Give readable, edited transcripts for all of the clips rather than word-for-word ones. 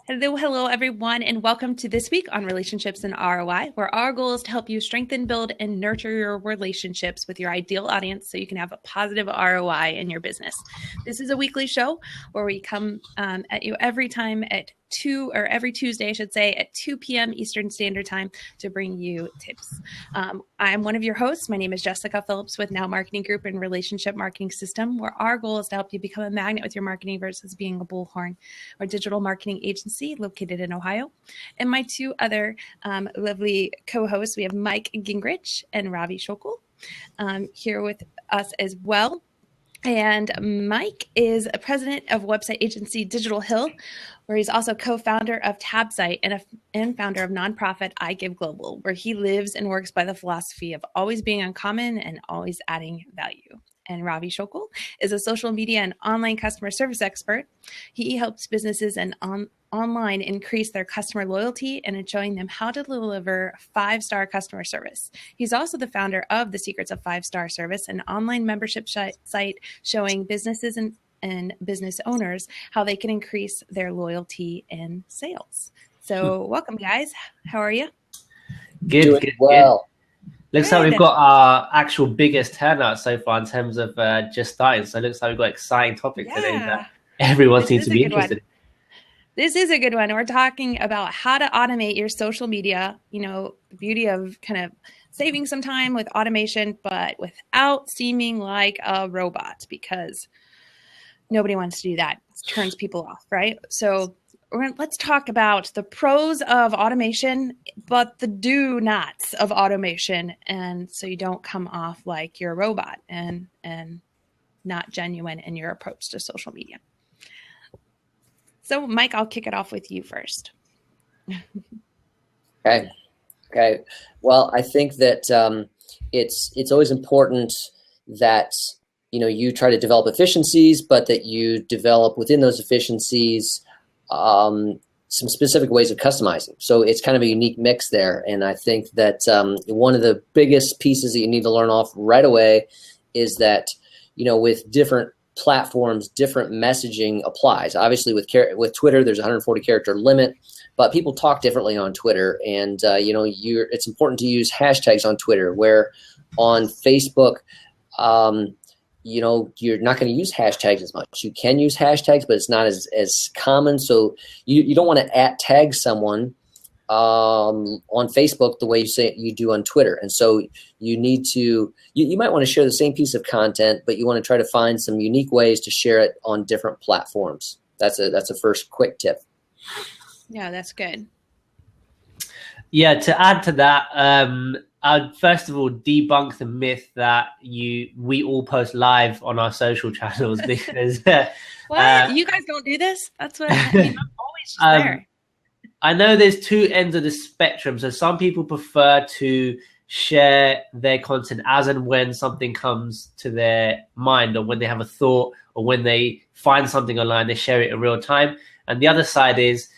Hello, everyone, and welcome to This Week on Relationships and ROI, where our goal is to help you strengthen, build, and nurture your relationships with your ideal audience so you can have a positive ROI in your business. This is a weekly show where we come at you every Tuesday, I should say, at 2 p.m. Eastern Standard Time to bring you tips. I'm one of your hosts. My name is Jessica Phillips with Now Marketing Group and Relationship Marketing System, where our goal is to help you become a magnet with your marketing versus being a bullhorn. Our digital marketing agency located in Ohio. And my two other lovely co-hosts, we have Mike Gingrich and Ravi Shokul here with us as well. And Mike is a president of website agency Digital Hill, where he's also co-founder of Tabsite and founder of nonprofit I Give Global, where he lives and works by the philosophy of always being uncommon and always adding value. And Ravi Shokul is a social media and online customer service expert. He helps businesses and online increase their customer loyalty and in showing them how to deliver 5-star customer service. He's also the founder of The Secrets of 5-Star Service, an online membership site showing businesses and business owners how they can increase their loyalty and sales. So welcome, guys. How are you? Good. Well. Looks like we've got our actual biggest turnout so far in terms of just starting. So it looks like we've got an exciting topic today that everyone seems to be interested in. This is a good one. We're talking about how to automate your social media, the beauty of kind of saving some time with automation, but without seeming like a robot, because nobody wants to do that. It turns people off, right? So let's talk about the pros of automation, but the do-nots of automation. And so you don't come off like you're a robot and not genuine in your approach to social media. So, Mike, I'll kick it off with you first. Okay. Well, I think that it's always important that you try to develop efficiencies, but that you develop within those efficiencies some specific ways of customizing. So it's kind of a unique mix there. And I think that one of the biggest pieces that you need to learn off right away is that, with different platforms, different messaging applies. Obviously with Twitter, there's a 140 character limit, but people talk differently on Twitter. And, it's important to use hashtags on Twitter, where on Facebook, you're not going to use hashtags as much. You can use hashtags, but it's not as common. So you don't want to tag someone on Facebook the way you do on Twitter. And so you need to, you might want to share the same piece of content, but you want to try to find some unique ways to share it on different platforms. That's a first quick tip. Yeah, that's good. Yeah, to add to that, I'd first of all debunk the myth that we all post live on our social channels, because what? You guys don't do this? That's what I'm always just there. I know there's two ends of the spectrum. So some people prefer to share their content as and when something comes to their mind, or when they have a thought, or when they find something online, they share it in real time. And the other side is,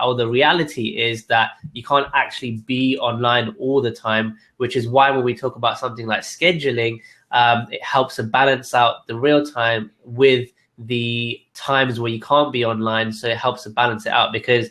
or the reality is, that you can't actually be online all the time, which is why when we talk about something like scheduling, it helps to balance out the real time with the times where you can't be online. So it helps to balance it out, because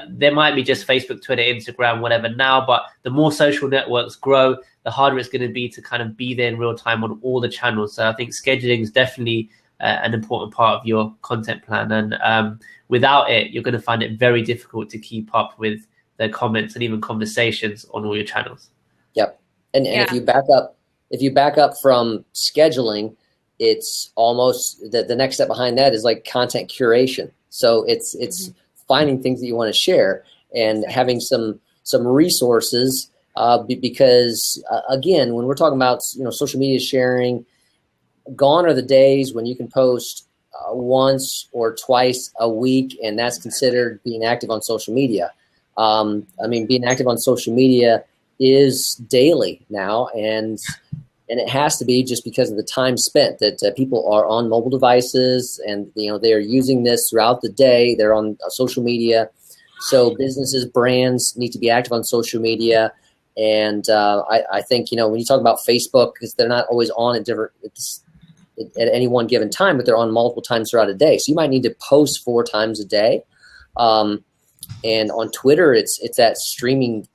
there might be just Facebook, Twitter, Instagram, whatever now, but the more social networks grow, the harder it's going to be to kind of be there in real time on all the channels. So I think scheduling is definitely an important part of your content plan. And without it, you're going to find it very difficult to keep up with the comments and even conversations on all your channels. Yep. And if you back up from scheduling, it's almost the next step behind that is like content curation. So it's finding things that you want to share and having some resources, because again, when we're talking about social media sharing, gone are the days when you can post once or twice a week, and that's considered being active on social media. Being active on social media is daily now, and it has to be, just because of the time spent that people are on mobile devices, and they're using this throughout the day. They're on social media, so businesses, brands need to be active on social media. And I think when you talk about Facebook, because they're not always on at any one given time, but they're on multiple times throughout a day. So you might need to post 4 times a day. And on Twitter, it's that streaming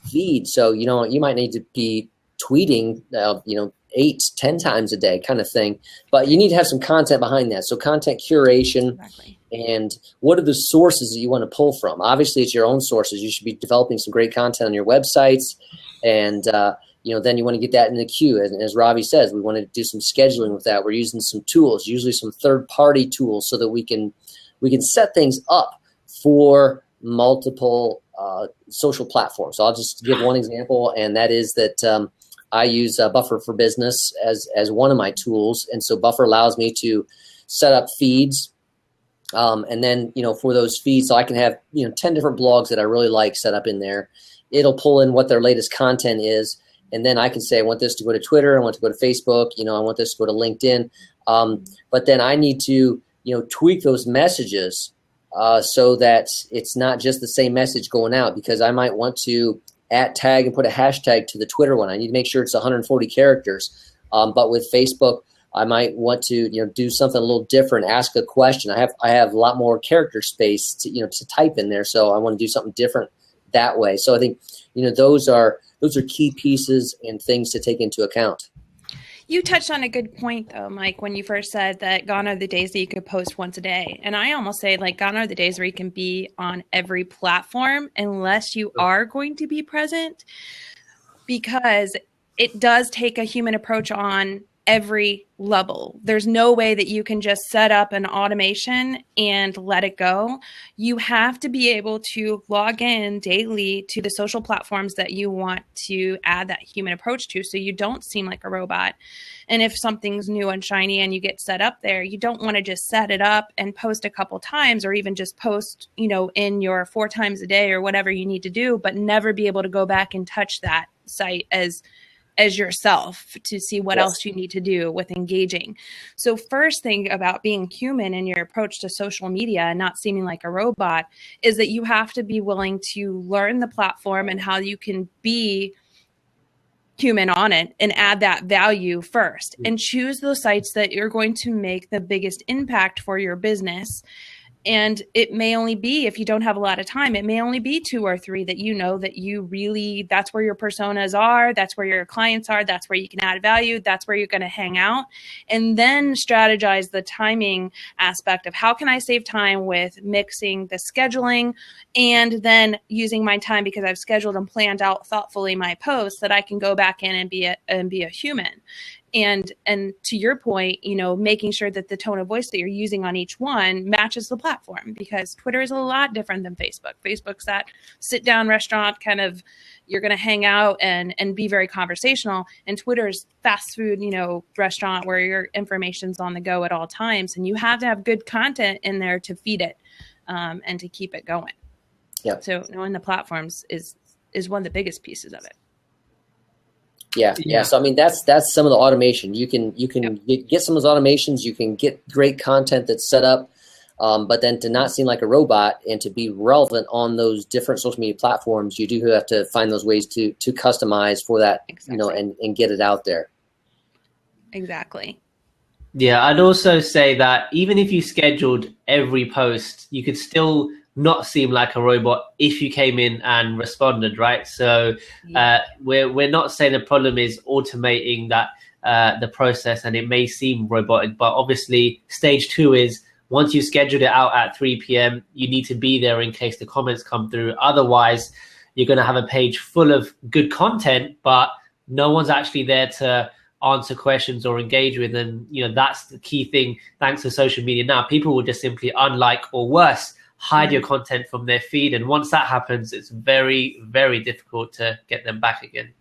feed. So, you might need to be tweeting, 8-10 times a day kind of thing, but you need to have some content behind that. So content curation. Exactly. And what are the sources that you want to pull from? Obviously, it's your own sources. You should be developing some great content on your websites. And, then you want to get that in the queue. And as Ravi says, we want to do some scheduling with that. We're using some tools, usually some third-party tools, so that we can set things up for multiple social platforms. So I'll just give one example, and that is that I use Buffer for Business as one of my tools. And so Buffer allows me to set up feeds. And then, for those feeds, so I can have, 10 different blogs that I really like set up in there. It'll pull in what their latest content is. And then I can say, I want this to go to Twitter. I want to go to Facebook. I want this to go to LinkedIn. But then I need to, tweak those messages so that it's not just the same message going out, because I might want to @tag and put a hashtag to the Twitter one. I need to make sure it's 140 characters. But with Facebook, I might want to, do something a little different, ask a question. I have a lot more character space to type in there. So I want to do something different that way. So I think, those are key pieces and things to take into account. You touched on a good point, though, Mike, when you first said that gone are the days that you could post once a day. And I almost say, gone are the days where you can be on every platform unless you are going to be present, because it does take a human approach on every level. There's no way that you can just set up an automation and let it go. You have to be able to log in daily to the social platforms that you want to add that human approach to, so you don't seem like a robot. And if something's new and shiny and you get set up there, you don't want to just set it up and post a couple times, or even just post, in your 4 times a day or whatever you need to do, but never be able to go back and touch that site as yourself to see what else you need to do with engaging. So first thing about being human in your approach to social media and not seeming like a robot is that you have to be willing to learn the platform and how you can be human on it and add that value first, and choose those sites that you're going to make the biggest impact for your business. And it may only be, if you don't have a lot of time, it may only be 2 or 3 that that you really, that's where your personas are, that's where your clients are, that's where you can add value, that's where you're going to hang out. And then strategize the timing aspect of how can I save time with mixing the scheduling and then using my time, because I've scheduled and planned out thoughtfully my posts, that I can go back in and be a human. And to your point, making sure that the tone of voice that you're using on each one matches the platform, because Twitter is a lot different than Facebook. Facebook's that sit down restaurant kind of, you're going to hang out and be very conversational. And Twitter's fast food, restaurant where your information's on the go at all times. And you have to have good content in there to feed it and to keep it going. Yeah. So knowing the platforms is one of the biggest pieces of it. Yeah. So I mean, that's some of the automation. You can get some of those automations. You can get great content that's set up, but then to not seem like a robot and to be relevant on those different social media platforms, you do have to find those ways to customize for that, exactly. and get it out there. Exactly. Yeah, I'd also say that even if you scheduled every post, you could still not seem like a robot if you came in and responded, right? So we're not saying the problem is automating that the process, and it may seem robotic, but obviously stage 2 is once you scheduled it out at 3 p.m., you need to be there in case the comments come through. Otherwise, you're going to have a page full of good content, but no one's actually there to answer questions or engage with. And that's the key thing. Thanks to social media now, people will just simply unlike, or worse, hide your content from their feed. And once that happens, it's very, very difficult to get them back again.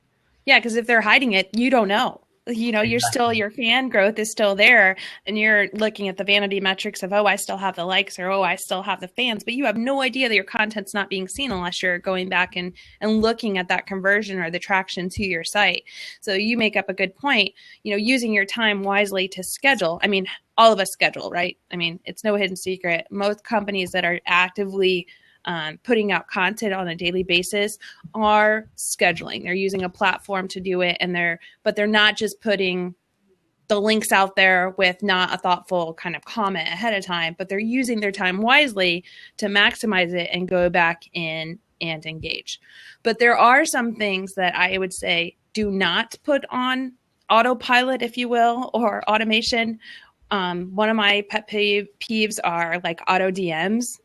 Yeah, because if they're hiding it, you don't know. You're still, your fan growth is still there, and you're looking at the vanity metrics of, I still have the likes, or, I still have the fans, but you have no idea that your content's not being seen unless you're going back and looking at that conversion or the traction to your site. So you make up a good point, using your time wisely to schedule. I mean, all of us schedule, right? I mean, it's no hidden secret. Most companies that are actively putting out content on a daily basis are scheduling. They're using a platform to do it, but they're not just putting the links out there with not a thoughtful kind of comment ahead of time, but they're using their time wisely to maximize it and go back in and engage. But there are some things that I would say do not put on autopilot, if you will, or automation. One of my pet peeves are like auto DMs.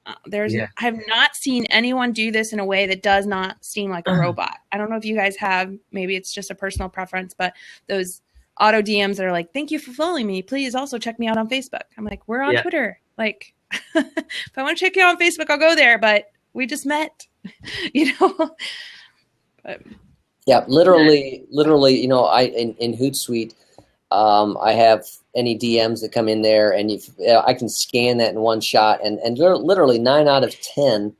I have not seen anyone do this in a way that does not seem like a robot. I don't know if you guys have, maybe it's just a personal preference, but those auto DMs that are like, thank you for following me. Please also check me out on Facebook. I'm like, we're on Twitter. Like, if I want to check you out on Facebook, I'll go there, but we just met, But, yeah, literally, in Hootsuite, I have any DMs that come in there, and I can scan that in one shot, and literally 9 out of 10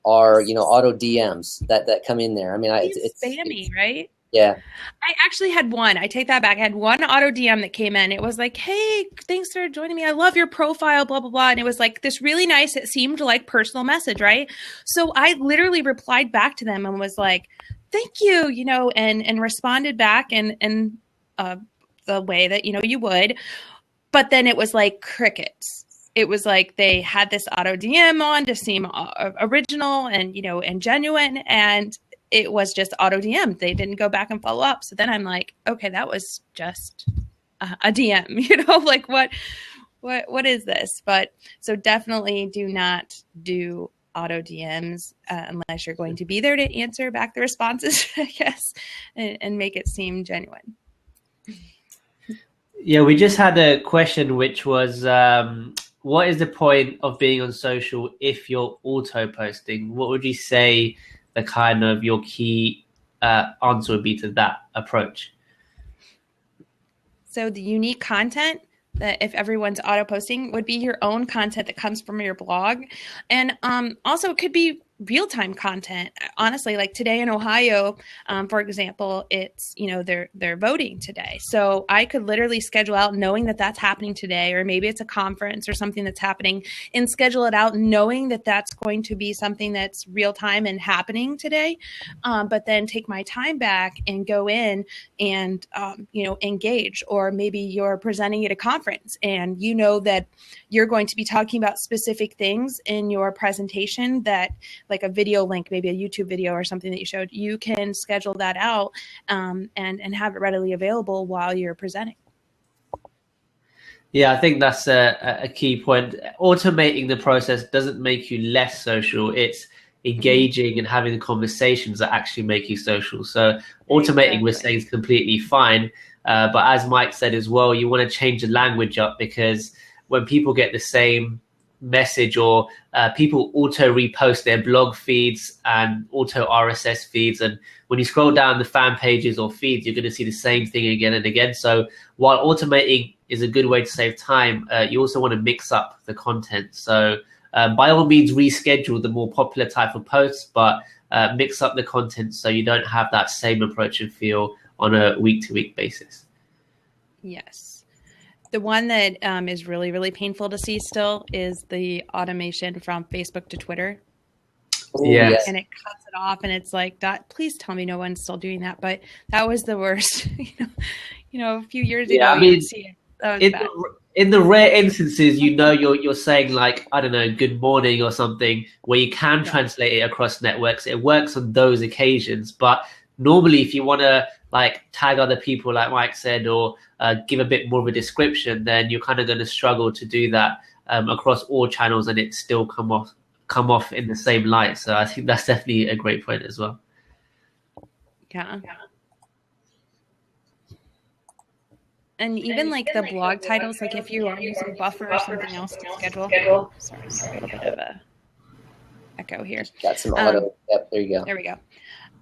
are auto DMs that come in there. I mean, it's spammy, right? Yeah. I actually had one. I take that back. I had one auto DM that came in. It was like, hey, thanks for joining me. I love your profile, blah, blah, blah. And it was like this really nice, it seemed like personal message, right? So I literally replied back to them and was like, thank you, and responded back in the way that, you would. But then it was like crickets. It was like they had this auto DM on to seem original and, and genuine. And it was just auto DM. They didn't go back and follow up. So then I'm like, okay, that was just a DM, like what is this? But so definitely do not do auto DMs unless you're going to be there to answer back the responses, I guess, and make it seem genuine. Yeah, we just had a question, which was, what is the point of being on social if you're auto posting? What would you say the kind of your key answer would be to that approach? So the unique content that if everyone's auto posting would be your own content that comes from your blog. And also it could be real-time content. Honestly, like today in Ohio, for example, it's, they're voting today. So I could literally schedule out knowing that that's happening today, or maybe it's a conference or something that's happening, and schedule it out knowing that that's going to be something that's real-time and happening today. But then take my time back and go in and, engage. Or maybe you're presenting at a conference and that you're going to be talking about specific things in your presentation that, like a video link, maybe a YouTube video or something that you showed, you can schedule that out and have it readily available while you're presenting. Yeah, I think that's a key point. Automating the process doesn't make you less social. It's engaging and having the conversations that actually make you social. So automating, we're saying, is completely fine. But as Mike said as well, you want to change the language up, because when people get the same message, or people auto repost their blog feeds and auto RSS feeds, and when you scroll down the fan pages or feeds, you're going to see the same thing again and again. So while automating is a good way to save time, you also want to mix up the content. So by all means, reschedule the more popular type of posts, but mix up the content so you don't have that same approach and feel on a week-to-week basis. Yes. The one that is really, really painful to see still is the automation from Facebook to Twitter. Yeah. And it cuts it off, and it's like, please tell me no one's still doing that. But that was the worst, a few years ago. I mean, see it. That was bad. In the rare instances, you're saying, like, I don't know, good morning or something, where you can translate it across networks. It works on those occasions. But normally, if you want to like tag other people, like Mike said, or give a bit more of a description, then you're kind of going to struggle to do that across all channels, and it still come off in the same light. So I think that's definitely a great point as well. Yeah. And even like the blog titles, like if you are using Buffer or something else to schedule. Sorry, a little bit of a echo here. Got some auto. Yep, there you go. There we go.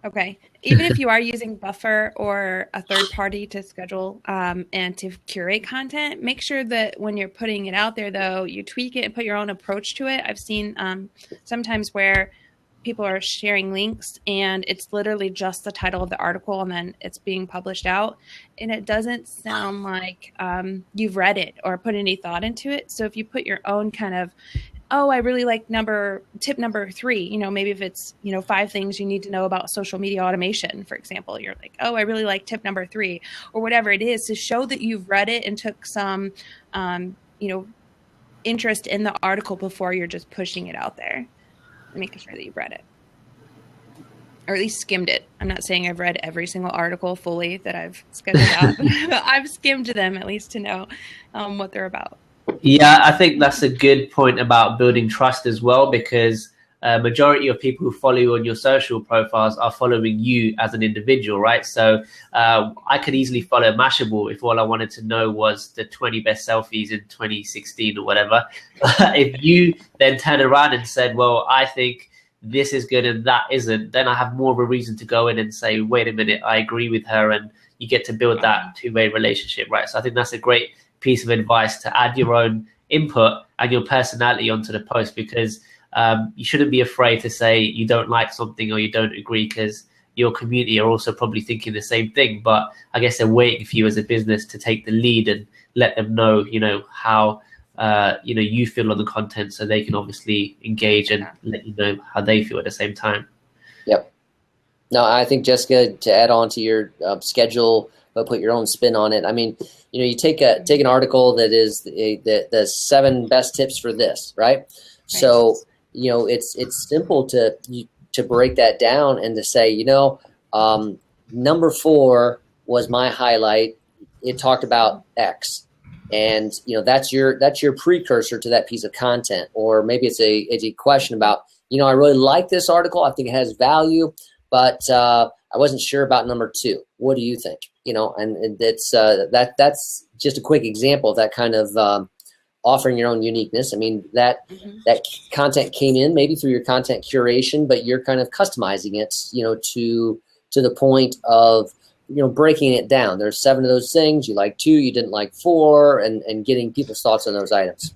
Okay. Even if you are using Buffer or a third party to schedule and to curate content, make sure that when you're putting it out there, though, you tweak it and put your own approach to it. I've seen sometimes where people are sharing links and it's literally just the title of the article and then it's being published out. And it doesn't sound like you've read it or put any thought into it. So if you put your own kind of oh, I really like tip number 3, maybe if it's, 5 things you need to know about social media automation, for example, you're like, oh, I really like tip number 3, or whatever it is, to show that you've read it and took some, interest in the article before you're just pushing it out there, making sure that you've read it. Or at least skimmed it. I'm not saying I've read every single article fully that I've scheduled out, but I've skimmed them at least to know what they're about. Yeah, I think that's a good point about building trust as well, because majority of people who follow you on your social profiles are following you as an individual, right? So I could easily follow Mashable if all I wanted to know was the 20 best selfies in 2016 or whatever. If you then turn around and said, well, I think this is good and that isn't, then I have more of a reason to go in and say, wait a minute, I agree with her, and you get to build that two-way relationship, right? So I think that's a great piece of advice, to add your own input and your personality onto the post, because you shouldn't be afraid to say you don't like something or you don't agree, because your community are also probably thinking the same thing. But I guess they're waiting for you as a business to take the lead and let them know, how you feel on the content, so they can obviously engage and let you know how they feel at the same time. Yep. No, I think, Jessica, to add on to your schedule, but put your own spin on it. I mean, you take an article that is the 7 best tips for this, right? So, it's simple to break that down and to say, number 4 was my highlight. It talked about X. And that's your precursor to that piece of content. Or maybe it's a question about, I really like this article, I think it has value, but I wasn't sure about number 2. What do you think? And it's that's just a quick example of that kind of offering your own uniqueness. I mean, that content came in maybe through your content curation, but you're kind of customizing it, to the point of breaking it down. There's 7 of those things. You like 2, you didn't like 4, and getting people's thoughts on those items.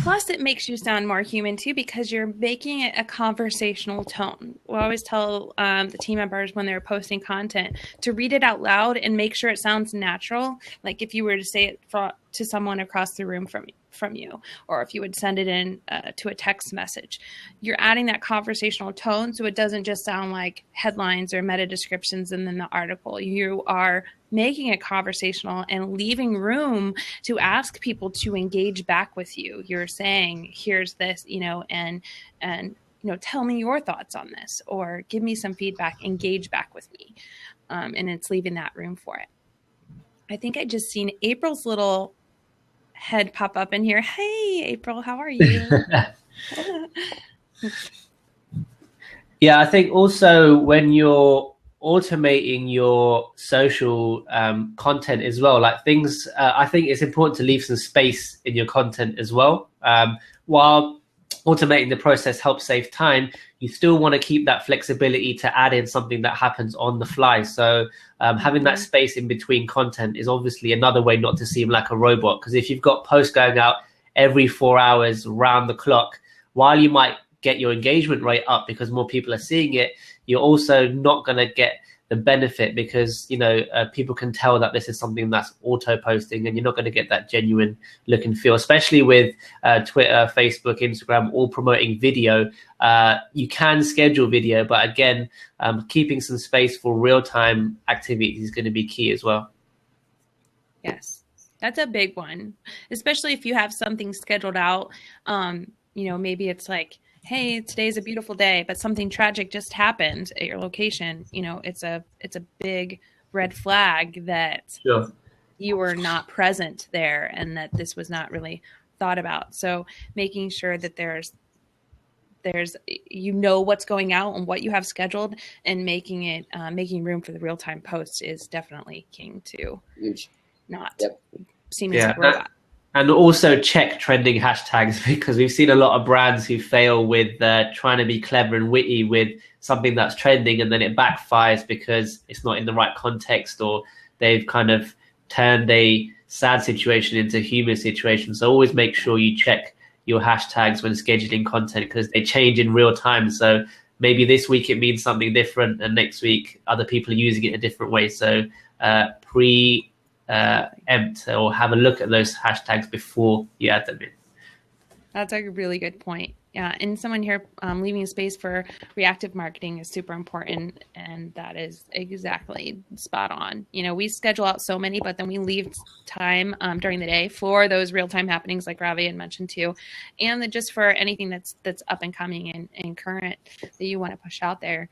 Plus, it makes you sound more human, too, because you're making it a conversational tone. We always tell the team members when they're posting content to read it out loud and make sure it sounds natural. Like if you were to say it to someone across the room from you, or if you would send it in to a text message, you're adding that conversational tone, so it doesn't just sound like headlines or meta descriptions and then the article. You are making it conversational and leaving room to ask people to engage back with you. You're saying, here's this, and tell me your thoughts on this, or give me some feedback, engage back with me. And it's leaving that room for it. I think I just seen April's little head pop up in here. Hey, April, how are you? Yeah, I think also when you're automating your social content as well, like things, I think it's important to leave some space in your content as well. While automating the process helps save time, you still want to keep that flexibility to add in something that happens on the fly. So having that space in between content is obviously another way not to seem like a robot. Because if you've got posts going out every 4 hours round the clock, while you might get your engagement rate up because more people are seeing it, you're also not going to get the benefit because, people can tell that this is something that's auto posting, and you're not going to get that genuine look and feel, especially with Twitter, Facebook, Instagram, all promoting video. You can schedule video, but again, keeping some space for real-time activities is going to be key as well. Yes, that's a big one, especially if you have something scheduled out. Maybe it's like, hey, today's a beautiful day, but something tragic just happened at your location. It's a big red flag that you were not present there and that this was not really thought about. So making sure that there's what's going out and what you have scheduled, and making room for the real-time posts is definitely king to not seeming like a robot. And also check trending hashtags, because we've seen a lot of brands who fail with trying to be clever and witty with something that's trending, and then it backfires because it's not in the right context, or they've kind of turned a sad situation into a humorous situation. So always make sure you check your hashtags when scheduling content, because they change in real time. So maybe this week it means something different, and next week other people are using it a different way. So preempt or have a look at those hashtags before you add them in. That's a really good point. Yeah, and someone here leaving space for reactive marketing is super important, and that is exactly spot on. You know, we schedule out so many, but then we leave time during the day for those real-time happenings, like Ravi had mentioned too, and then just for anything that's up and coming and current that you want to push out there.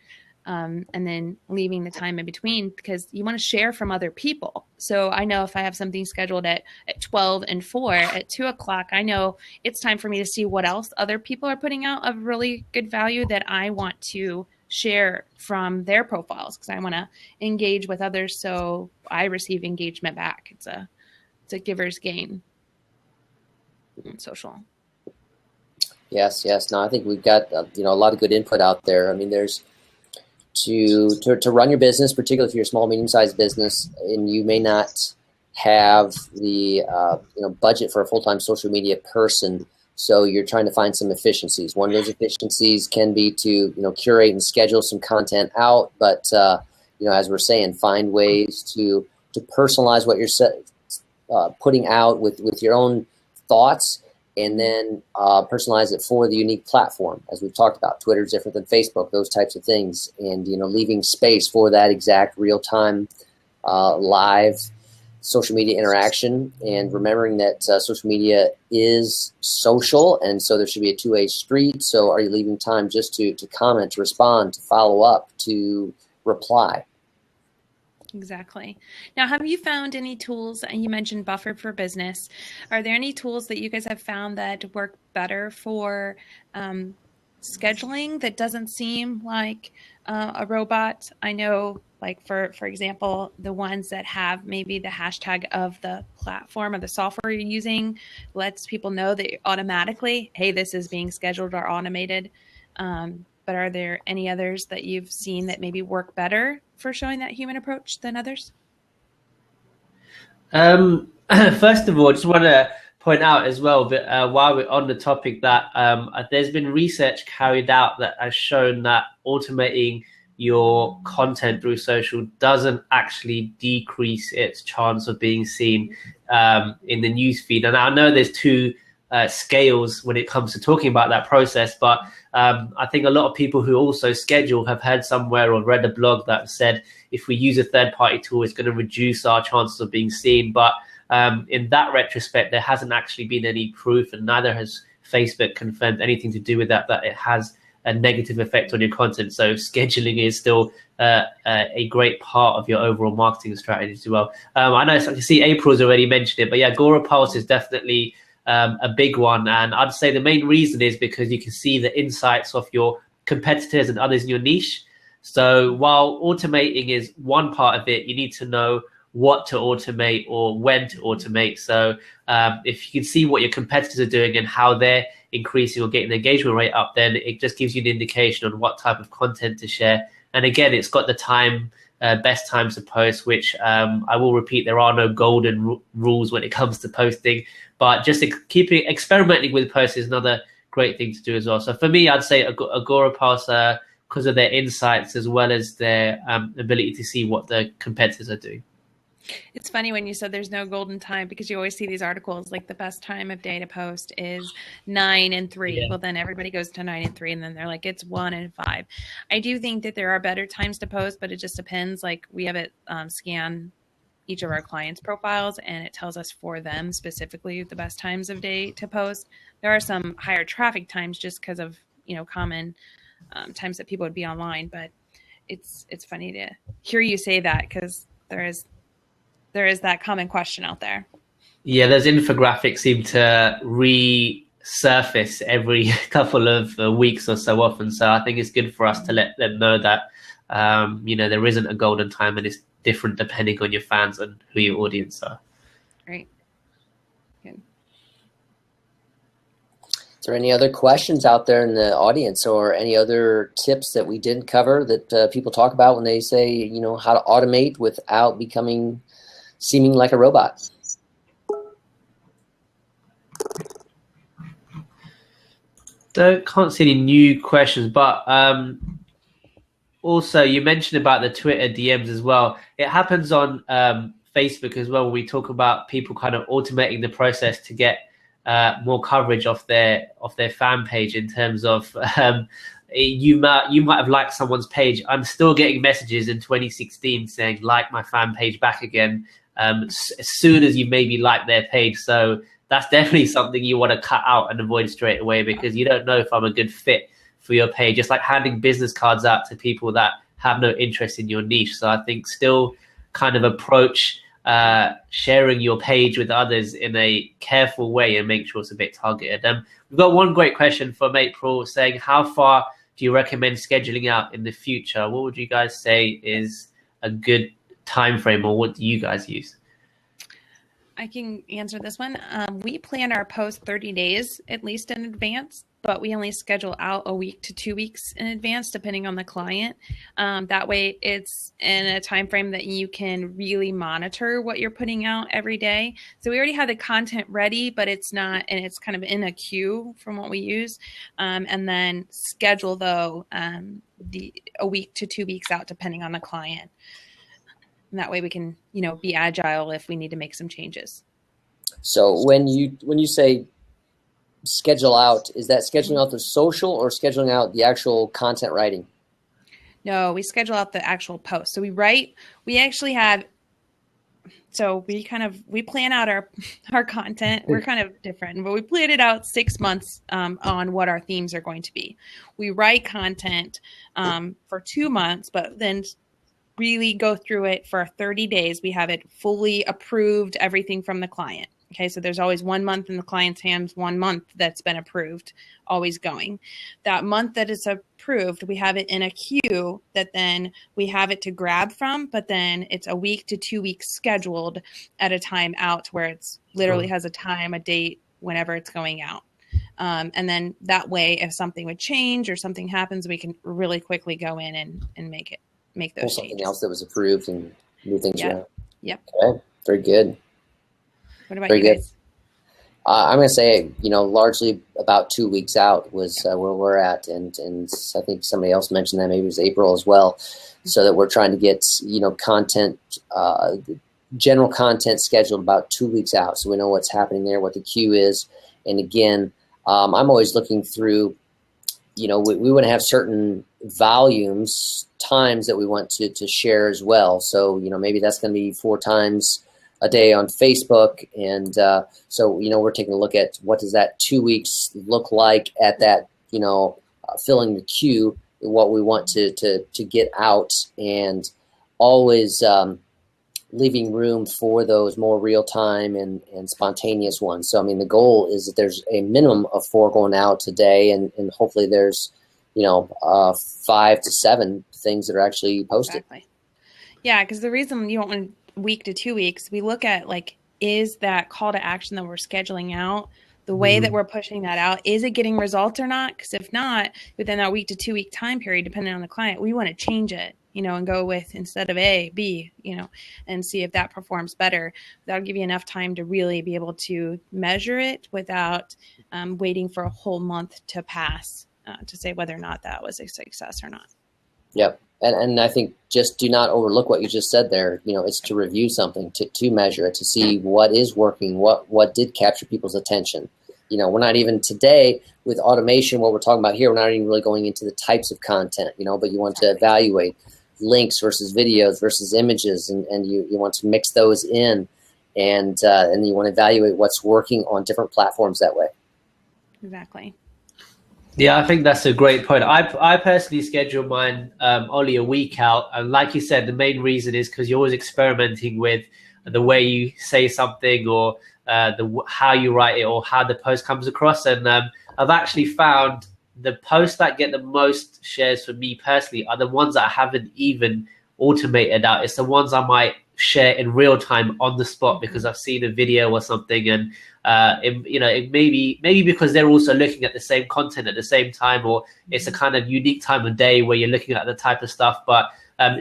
And then leaving the time in between because you want to share from other people. So I know if I have something scheduled at 12 and 4, at 2 o'clock, I know it's time for me to see what else other people are putting out of really good value that I want to share from their profiles because I want to engage with others so I receive engagement back. It's a giver's gain in social. Yes. No, I think we've got a lot of good input out there. I mean, there's to run your business, particularly if you're a small, medium-sized business, and you may not have the budget for a full-time social media person. So you're trying to find some efficiencies. One of those efficiencies can be to curate and schedule some content out, but as we're saying, find ways to personalize what you're putting out with your own thoughts. And then personalize it for the unique platform, as we've talked about. Twitter is different than Facebook, those types of things. And, leaving space for that exact real-time live social media interaction and remembering that social media is social, and so there should be a two-way street. So are you leaving time just to comment, to respond, to follow up, to reply? Exactly. Now, have you found any tools, and you mentioned Buffer for Business, are there any tools that you guys have found that work better for scheduling that doesn't seem like a robot? I know, like, for example, the ones that have maybe the hashtag of the platform or the software you're using lets people know that automatically, hey, this is being scheduled or automated. But are there any others that you've seen that maybe work better for showing that human approach than others? First of all, I just want to point out as well, but while we're on the topic, that there's been research carried out that has shown that automating your content through social doesn't actually decrease its chance of being seen in the newsfeed. And I know there's two scales when it comes to talking about that process, but I think a lot of people who also schedule have heard somewhere or read a blog that said if we use a third-party tool, it's going to reduce our chances of being seen. But in that retrospect, there hasn't actually been any proof, and neither has Facebook confirmed anything to do with that it has a negative effect on your content. So scheduling is still a great part of your overall marketing strategy as well. I know, I can see April's already mentioned it, but yeah, Agorapulse is definitely a big one. And I'd say the main reason is because you can see the insights of your competitors and others in your niche. So while automating is one part of it, you need to know what to automate or when to automate. So if you can see what your competitors are doing and how they're increasing or getting the engagement rate up, then it just gives you an indication on what type of content to share. And again, it's got the time, best times to post, which I will repeat, there are no golden rules when it comes to posting, but just keeping experimenting with posts is another great thing to do as well. So for me, I'd say Agorapulse, because of their insights as well as their ability to see what the competitors are doing. It's funny when you said there's no golden time, because you always see these articles like the best time of day to post is 9 and 3. Yeah. Well, then everybody goes to 9 and 3, and then they're like, it's 1 and 5. I do think that there are better times to post, but it just depends. Like we have it scan each of our clients' profiles, and it tells us for them specifically the best times of day to post. There are some higher traffic times just because of common times that people would be online, but it's funny to hear you say that, because there is that common question out there. Yeah, those infographics seem to resurface every couple of weeks or so often. So I think it's good for us to let them know that, there isn't a golden time, and it's different depending on your fans and who your audience are. Great. Good. Is there any other questions out there in the audience, or any other tips that we didn't cover that people talk about when they say, how to automate without seeming like a robot? Can't see any new questions, but also you mentioned about the Twitter DMs as well. It happens on Facebook as well. We talk about people kind of automating the process to get more coverage of their fan page in terms of you might have liked someone's page. I'm still getting messages in 2016 saying like my fan page back again as soon as you maybe like their page. So that's definitely something you want to cut out and avoid straight away, because you don't know if I'm a good fit for your page. It's like handing business cards out to people that have no interest in your niche. So I think still kind of approach sharing your page with others in a careful way and make sure it's a bit targeted. We've got one great question from April saying, how far do you recommend scheduling out in the future? What would you guys say is a good time frame, or what do you guys use? I can answer this one. We plan our post 30 days at least in advance, but we only schedule out a week to 2 weeks in advance, depending on the client. That way it's in a time frame that you can really monitor what you're putting out every day. So we already have the content ready, but it's not, and it's kind of in a queue from what we use. And then schedule though a week to 2 weeks out, depending on the client. And that way we can, be agile if we need to make some changes. So when you say schedule out, is that scheduling out the social or scheduling out the actual content writing? No, we schedule out the actual post. So we plan out our content. We're kind of different, but we plan it out 6 months on what our themes are going to be. We write content for 2 months, but then really go through it for 30 days. We have it fully approved, everything from the client. Okay, so there's always 1 month in the client's hands, 1 month that's been approved, always going. That month that it's approved, we have it in a queue that then we have it to grab from, but then it's a week to 2 weeks scheduled at a time out where it's literally has a time, a date, whenever it's going out. And then that way, if something would change or something happens, we can really quickly go in and make those something changes. else that was approved and move things around. Yep. Okay. Very good. What about you guys? I'm going to say, largely about 2 weeks out was where we're at. And I think somebody else mentioned that, maybe it was April as well, so that we're trying to get, content, general content scheduled about 2 weeks out. So we know what's happening there, what the queue is. And again, I'm always looking through, we want to have certain volumes, times that we want to share as well. So, maybe that's going to be 4 times a day on Facebook. And so, we're taking a look at what does that 2 weeks look like at that, filling the queue, what we want to get out, and always leaving room for those more real-time and spontaneous ones. So, the goal is that there's a minimum of 4 going out today, and hopefully there's, 5 to 7 things that are actually posted. Exactly. Yeah, because the reason you want 1 week to 2 weeks, we look at is that call to action that we're scheduling out, the way that we're pushing that out, is it getting results or not? Because if not, within that week to 2 week time period, depending on the client, we want to change it, and go with, instead of A, B, and see if that performs better. That'll give you enough time to really be able to measure it without waiting for a whole month to pass to say whether or not that was a success or not. Yep. And I think just do not overlook what you just said there. It's to review something, to measure it, to see what is working, what did capture people's attention. We're not even today with automation, what we're talking about here, we're not even really going into the types of content, but you want to evaluate links versus videos versus images, and you want to mix those in, and you want to evaluate what's working on different platforms that way. Exactly. Yeah, I think that's a great point. I personally schedule mine only a week out. And like you said, the main reason is because you're always experimenting with the way you say something, or how you write it, or how the post comes across. And I've actually found the posts that get the most shares for me personally are the ones that I haven't even automated out. It's the ones I might share in real time on the spot because I've seen a video or something, and it maybe because they're also looking at the same content at the same time, or it's a kind of unique time of day where you're looking at the type of stuff. But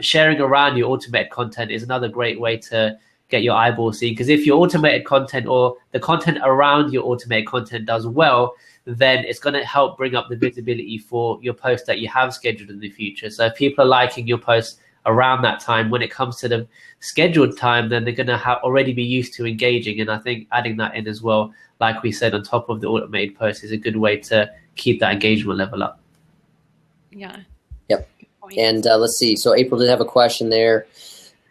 sharing around your automated content is another great way to get your eyeballs seen, because if your automated content or the content around your automated content does well, then it's going to help bring up the visibility for your post that you have scheduled in the future. So if people are liking your posts around that time. When it comes to the scheduled time, then they're going to already be used to engaging. And I think adding that in as well, like we said, on top of the automated post is a good way to keep that engagement level up. Yeah. Yep. And let's see. So April did have a question there.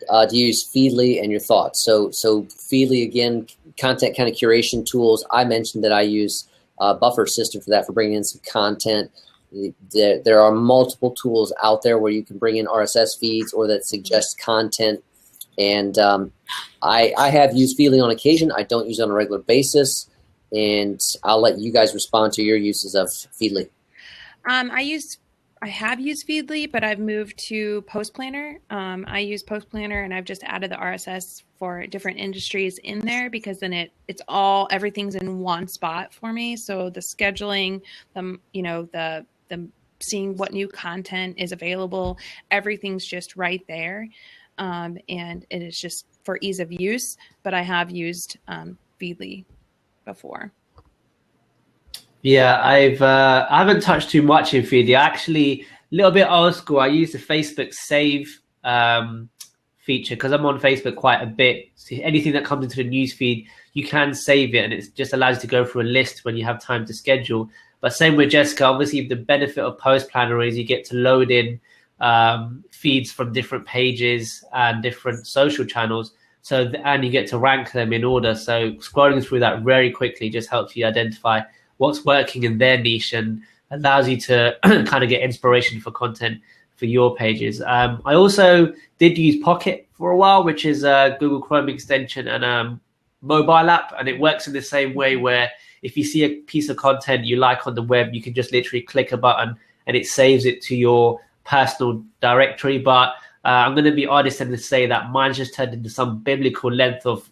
Do you use Feedly, and your thoughts? So Feedly, again, content kind of curation tools. I mentioned that I use Buffer System for that, for bringing in some content. There are multiple tools out there where you can bring in RSS feeds or that suggest content. And I have used Feedly on occasion. I don't use it on a regular basis. And I'll let you guys respond to your uses of Feedly. I have used Feedly, but I've moved to Post Planner. I use Post Planner, and I've just added the RSS for different industries in there, because then everything's in one spot for me. So the scheduling, the seeing what new content is available, everything's just right there. And it is just for ease of use, but I have used Feedly before. Yeah, I haven't touched too much in Feedly. Actually, a little bit old school. I use the Facebook Save feature because I'm on Facebook quite a bit. So anything that comes into the news feed, you can save it, and it just allows you to go through a list when you have time to schedule. But same with Jessica. Obviously, the benefit of Post Planner is you get to load in feeds from different pages and different social channels. And you get to rank them in order. So scrolling through that very quickly just helps you identify what's working in their niche and allows you to kind of get inspiration for content for your pages. I also did use Pocket for a while, which is a Google Chrome extension and a mobile app. And it works in the same way where if you see a piece of content you like on the web, you can just literally click a button and it saves it to your personal directory. But I'm going to be honest and say that mine's just turned into some biblical length of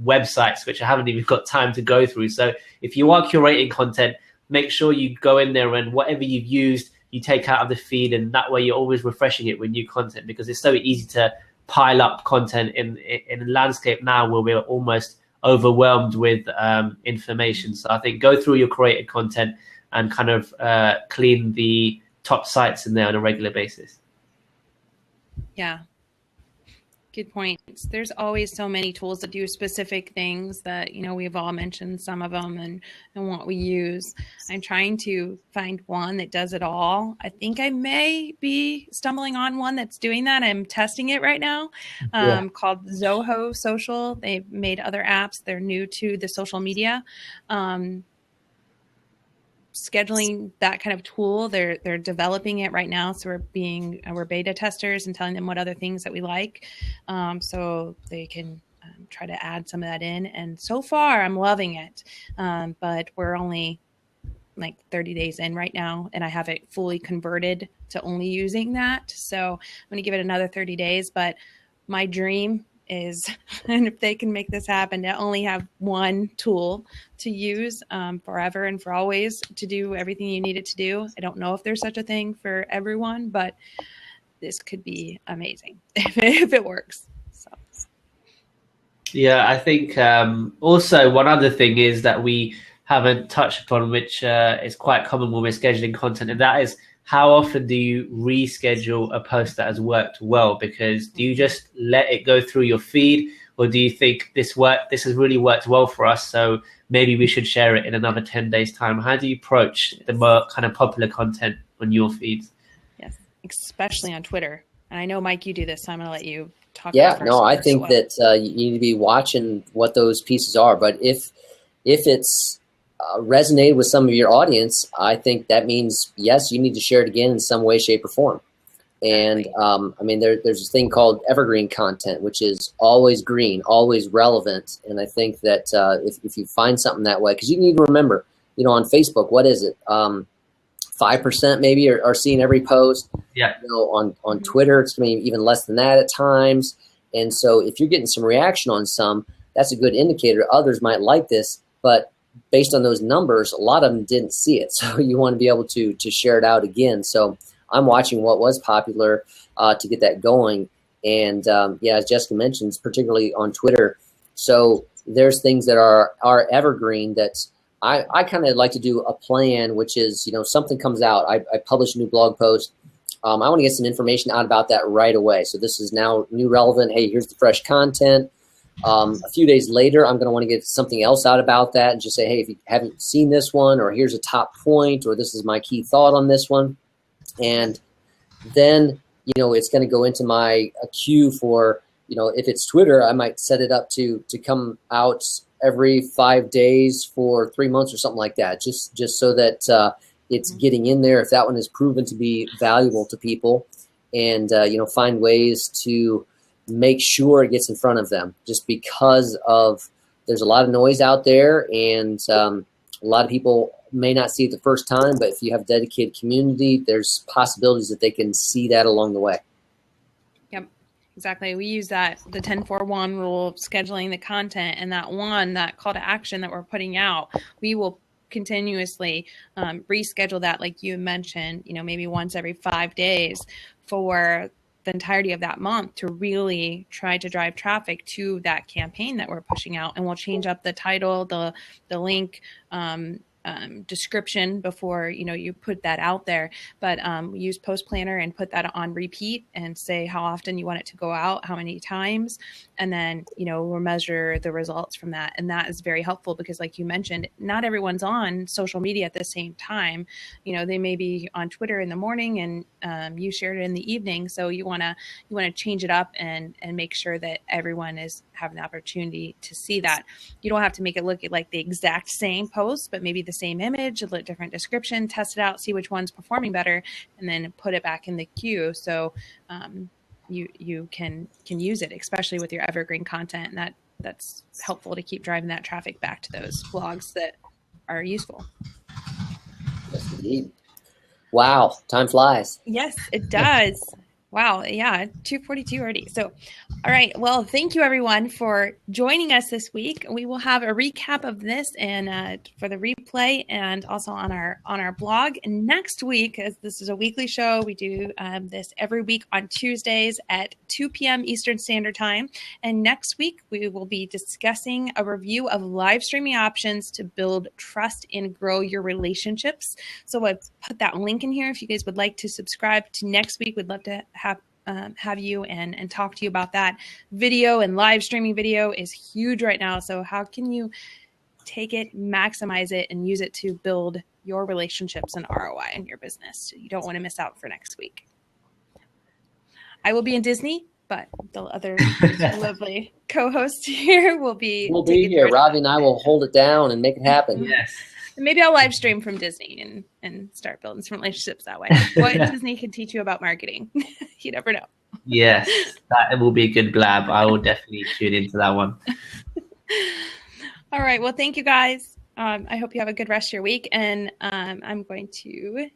websites, which I haven't even got time to go through. So if you are curating content, make sure you go in there and whatever you've used, you take out of the feed. And that way you're always refreshing it with new content, because it's so easy to pile up content in a landscape now where we're almost overwhelmed with information. So I think go through your created content and kind of clean the top sites in there on a regular basis. Yeah. Good points. There's always so many tools that do specific things that, we've all mentioned some of them and what we use. I'm trying to find one that does it all. I think I may be stumbling on one that's doing that. I'm testing it right now, called Zoho Social. They've made other apps. They're new to the social media. Scheduling, that kind of tool, they're developing it right now, so we're beta testers and telling them what other things that we like, so they can try to add some of that in. And so far I'm loving it, but we're only like 30 days in right now, and I have it fully converted to only using that, so I'm going to give it another 30 days. But my dream is, and if they can make this happen, to only have one tool to use forever and for always to do everything you need it to do. I don't know if there's such a thing for everyone, but this could be amazing if it works. So. Yeah, I think also one other thing is that we haven't touched upon, which is quite common when we're scheduling content, and that is, how often do you reschedule a post that has worked well? Because do you just let it go through your feed, or do you think this has really worked well for us, so maybe we should share it in another 10 days time? How do you approach the more kind of popular content on your feeds? Yes, especially on Twitter. And I know, Mike, you do this, so I'm going to let you talk. Yeah, no, I think that you need to be watching what those pieces are. But if it's resonated with some of your audience, I think that means, yes, you need to share it again in some way, shape, or form. And there's this thing called evergreen content, which is always green, always relevant. And I think that if you find something that way, because you need to remember, on Facebook, what is it? 5% maybe are seeing every post. Yeah. On Twitter, it's maybe even less than that at times. And so if you're getting some reaction on some, that's a good indicator. Others might like this, but based on those numbers, a lot of them didn't see it. So you want to be able to share it out again. So I'm watching what was popular to get that going. And as Jessica mentions, particularly on Twitter. So there's things that are evergreen that I kind of like to do a plan, which is, something comes out. I publish a new blog post. I want to get some information out about that right away. So this is now new relevant. Hey, here's the fresh content. A few days later, I'm going to want to get something else out about that and just say, hey, if you haven't seen this one, or here's a top point, or this is my key thought on this one. And then, it's going to go into my queue for, if it's Twitter, I might set it up to come out every 5 days for 3 months or something like that, just so that it's getting in there if that one is proven to be valuable to people, and find ways to make sure it gets in front of them, just because of there's a lot of noise out there, and a lot of people may not see it the first time, but if you have a dedicated community, there's possibilities that they can see that along the way. Yep, exactly. We use the 10-4-1 rule of scheduling the content, and that call to action that we're putting out, we will continuously reschedule that, like you mentioned, maybe once every 5 days for the entirety of that month, to really try to drive traffic to that campaign that we're pushing out. And we'll change up the title, the link, description before you put that out there, but we use Post Planner and put that on repeat and say how often you want it to go out, how many times, and then we'll measure the results from that. And that is very helpful because, like you mentioned, not everyone's on social media at the same time. They may be on Twitter in the morning and you shared it in the evening, so you want to change it up and make sure that everyone is having the opportunity to see that. You don't have to make it look like the exact same post, but maybe the same image, a different description, test it out, see which one's performing better, and then put it back in the queue. So you can use it, especially with your evergreen content, and that's helpful to keep driving that traffic back to those blogs that are useful. Yes, indeed. Wow, time flies. Yes, it does. Wow. Yeah. 2:42 already. So, all right. Well, thank you everyone for joining us this week. We will have a recap of this and for the replay, and also on our blog. And next week, as this is a weekly show, we do this every week on Tuesdays at 2 p.m. Eastern Standard Time. And next week, we will be discussing a review of live streaming options to build trust and grow your relationships. So I've put that link in here if you guys would like to subscribe to next week. We'd love to have you and talk to you about that. Video and live streaming video is huge right now. So how can you take it, maximize it, and use it to build your relationships and ROI in your business? So you don't want to miss out for next week. I will be in Disney, but the other lovely co-host here will be. We'll be here. Robbie and I will hold it down and make it happen. Yes. Maybe I'll live stream from Disney and start building some relationships that way. What Disney can teach you about marketing. You never know. Yes, that will be a good blab. I will definitely tune into that one. All right. Well, thank you guys. I hope you have a good rest of your week. And I'm going to